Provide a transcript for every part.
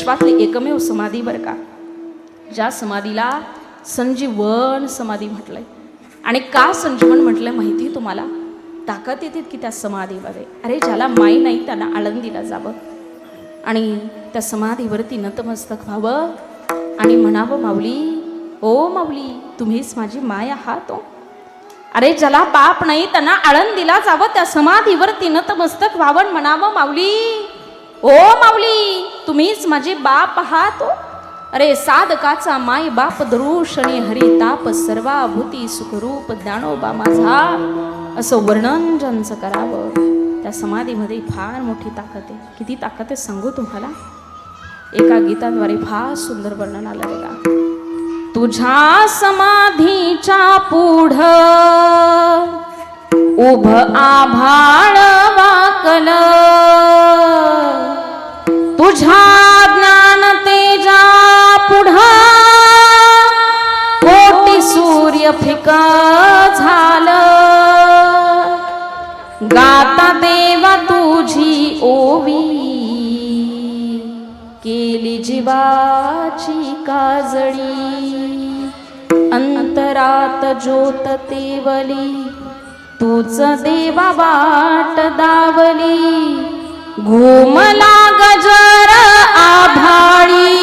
विश्वातली एकमेव समाधी बरं का, ज्या समाधीला संजीवन समाधी म्हटलंय. आणि का संजीवन म्हटलंय माहिती तुम्हाला? ताकद येते की त्या समाधीमध्ये. अरे ज्याला माई नाही त्यांना आळंदीला जावं आणि त्या समाधीवरती नतमस्तक व्हावं आणि म्हणावं, माऊली, ओ माऊली, तुम्हीच माझी माय आहात. अरे ज्याला बाप नाही त्यांना आळंदीला जावं, त्या समाधीवरती नतमस्तक व्हावं, म्हणावं, माऊली, ओ माऊली, तुम्हीच माझे बाप आहात. अरे साधकाचा माय बाप दृषणी हरिताप, सर्वाभूती सुखरूप ज्ञानोबा माझा, असं वर्णन ज्यांचं करावं, त्या समाधीमध्ये फार मोठी ताकद आहे. किती ताकद आहे सांगू तुम्हाला? एका गीताद्वारे फार सुंदर वर्णन आलं बघा. तुझ्या समाधीच्या पुढं उभ आभाळ वाकल, तुझ्या ज्ञान तेजा पुढं कोटी सूर्य फिका झालं. गाता देवा तुझी ओवी, केली जीवाची काजळी. अंतरात ज्योत तेवली, तूच देवा वाट दावली. घुमला गजर आभाळी,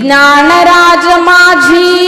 ज्ञानराज माझी